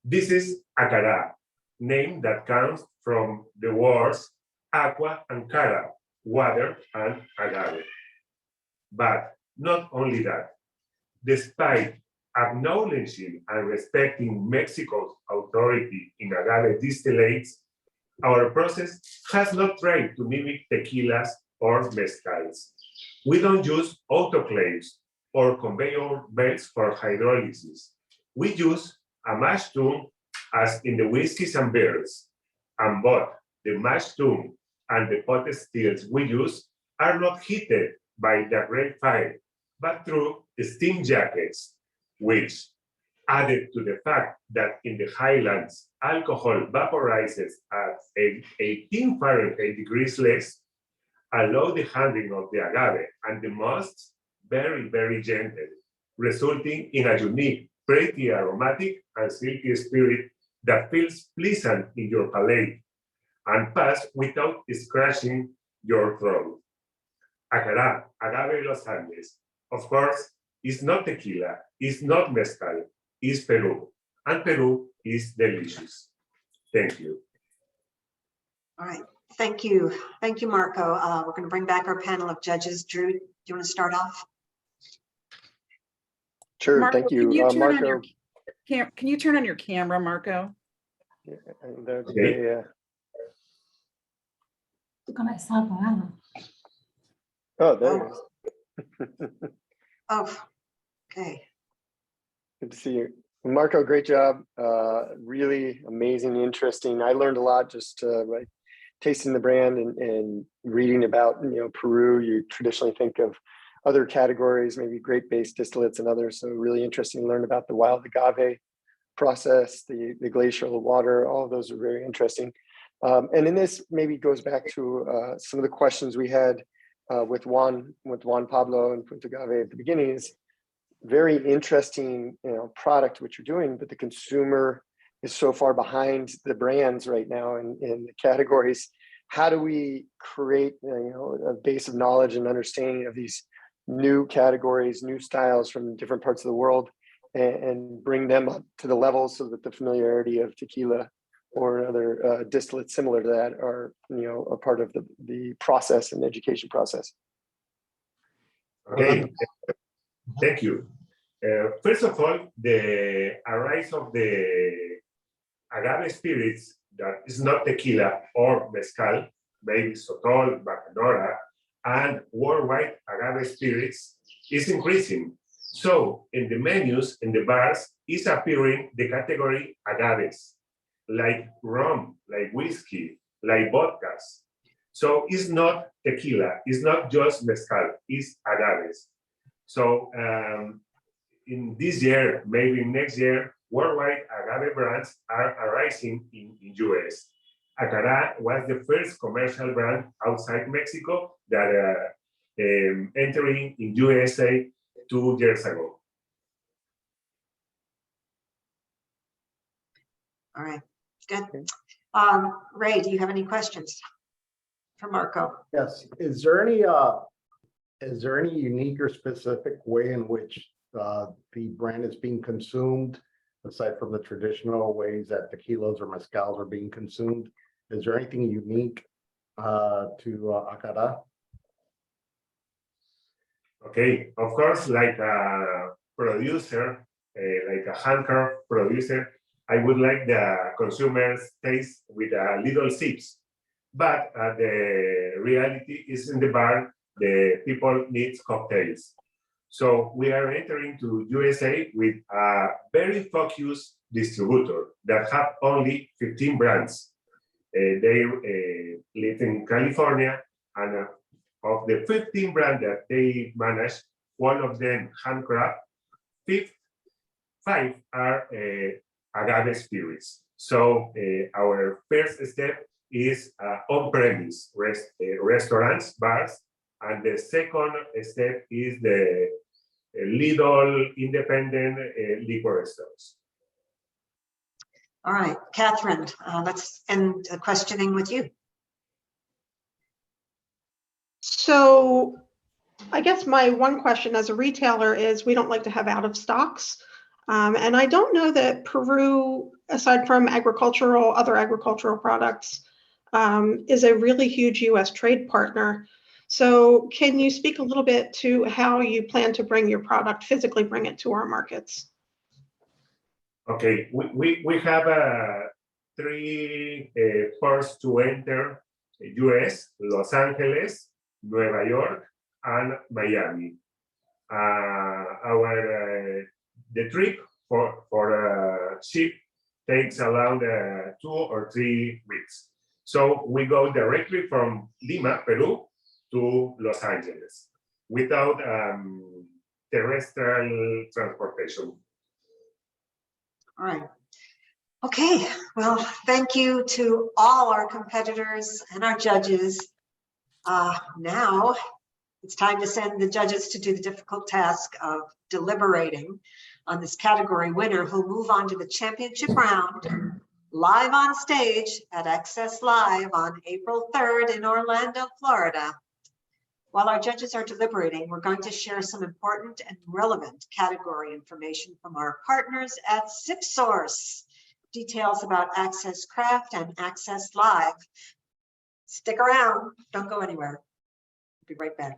This is acará, name that comes from the words aqua and cara, water and agave. But not only that, despite acknowledging and respecting Mexico's authority in agave distillates, our process has not tried to mimic tequilas or mezcals. We don't use autoclaves or conveyor belts for hydrolysis. We use a mash tun as in the whiskeys and beers, and both the mash tun and the pot stills we use are not heated by direct fire, but through steam jackets, which, added to the fact that in the highlands, alcohol vaporizes at 18 Fahrenheit degrees less, allow the handling of the agave and the musts very, very gentle, resulting in a unique, pretty aromatic and silky spirit that feels pleasant in your palate and pass without scratching your throat. Acará, agave de los Andes, of course, is not tequila, is not mezcal, is Peru, and Peru is delicious. Thank you. All right, thank you. Thank you, Marco. We're going to bring back our panel of judges. Drew, do you want to start off? Sure, Marco, thank you. Can you, turn Marco, on your can you turn on your camera, Marco? Yeah, oh, there it is. Oh, okay. Good to see you. Marco, great job. Really amazing, interesting. I learned a lot just by tasting the brand and reading about, Peru. You traditionally think of other categories, maybe grape-based distillates and others. So really interesting to learn about the wild agave process, the glacial water, all of those are very interesting. And in this maybe goes back to some of the questions we had with Juan Pablo and Punta Agave at the beginning is, very interesting, product which you're doing, but the consumer is so far behind the brands right now in the categories. How do we create, a base of knowledge and understanding of these new categories, new styles from different parts of the world, and bring them up to the level so that the familiarity of tequila or other distillates similar to that are, a part of the process and education process? Okay, thank you. First of all, the arise of the agave spirits that is not tequila or mezcal, maybe sotol, bacanora, and worldwide agave spirits is increasing. So in the menus, in the bars, is appearing the category agaves, like rum, like whiskey, like vodkas. So it's not tequila, it's not just mezcal, it's agaves. So in this year, maybe next year, worldwide agave brands are arising in US. Acará was the first commercial brand outside Mexico that entering in USA 2 years ago. All right, good. Ray, do you have any questions for Marco? Yes. Is there any unique or specific way in which the brand is being consumed, aside from the traditional ways that tequilas or mezcals are being consumed? Is there anything unique to Acará? Okay, of course, like a producer, like a handcraft producer, I would like the consumers taste with little sips. But the reality is in the bar, the people need cocktails. So we are entering to USA with a very focused distributor that have only 15 brands. They live in California, and of the 15 brands that they manage, one of them handcraft, 5 are agave spirits. So our first step is on-premise restaurants, bars, and the second step is the little independent liquor stores. All right, Catherine, let's end questioning with you. So I guess my one question as a retailer is we don't like to have out of stocks. And I don't know that Peru, aside from other agricultural products, is a really huge US trade partner. So can you speak a little bit to how you plan to bring your product, physically bring it to our markets? Okay, we have 3 ports to enter US, Los Angeles, Nueva York, and Miami. The trip for ship takes around 2 or 3 weeks. So we go directly from Lima, Peru, to Los Angeles without terrestrial transportation. All right. Okay, well, thank you to all our competitors and our judges. Now it's time to send the judges to do the difficult task of deliberating on this category winner who'll move on to the championship round live on stage at Access Live on April 3rd in Orlando, Florida. While our judges are deliberating, we're going to share some important and relevant category information from our partners at SipSource. Details about Access Craft and Access Live. Stick around, don't go anywhere. Be right back.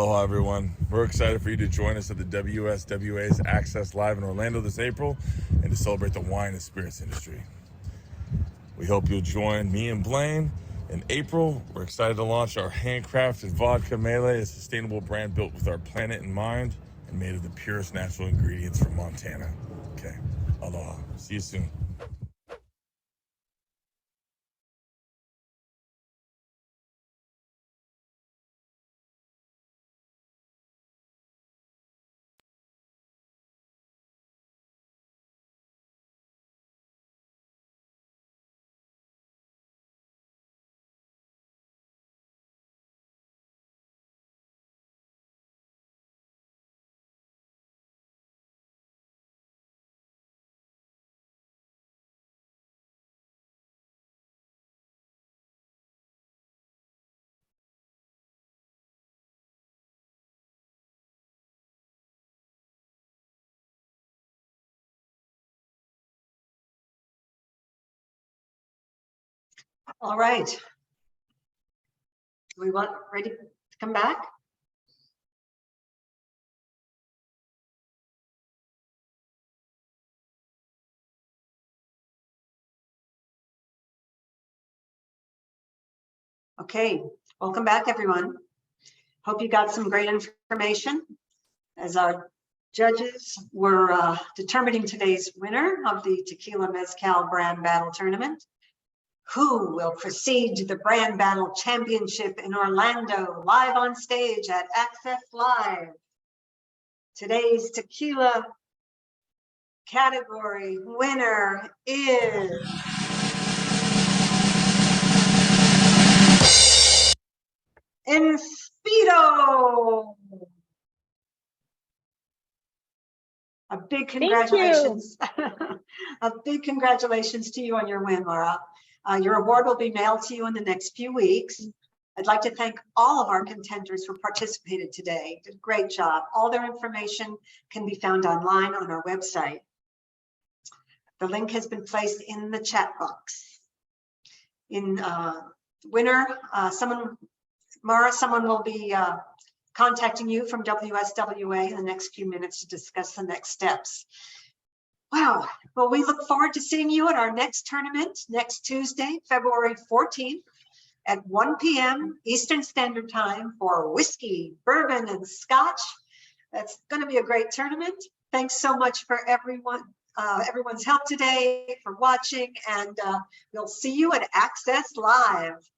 Aloha, everyone. We're excited for you to join us at the WSWA's Access Live in Orlando this April and to celebrate the wine and spirits industry. We hope you'll join me and Blaine in April. We're excited to launch our handcrafted vodka melee, a sustainable brand built with our planet in mind and made of the purest natural ingredients from Montana. Okay, aloha. See you soon. All right. We want ready to come back? Okay, welcome back, everyone. Hope you got some great information. As our judges were determining today's winner of the Tequila Mezcal Brand Battle Tournament, who will proceed to the Brand Battle Championship in Orlando, live on stage at Access Live. Today's tequila category winner is Speedo. A big congratulations. A big congratulations to you on your win, Laura. Your award will be mailed to you in the next few weeks. I'd like to thank all of our contenders who participated today. Did a great job. All their information can be found online on our website. The link has been placed in the chat box. In winner, Mara, someone will be contacting you from WSWA in the next few minutes to discuss the next steps. Wow. Well, we look forward to seeing you at our next tournament next Tuesday, February 14th at 1 p.m. Eastern Standard Time for whiskey, bourbon, and scotch. That's going to be a great tournament. Thanks so much for everyone's help today, for watching, and we'll see you at Access Live.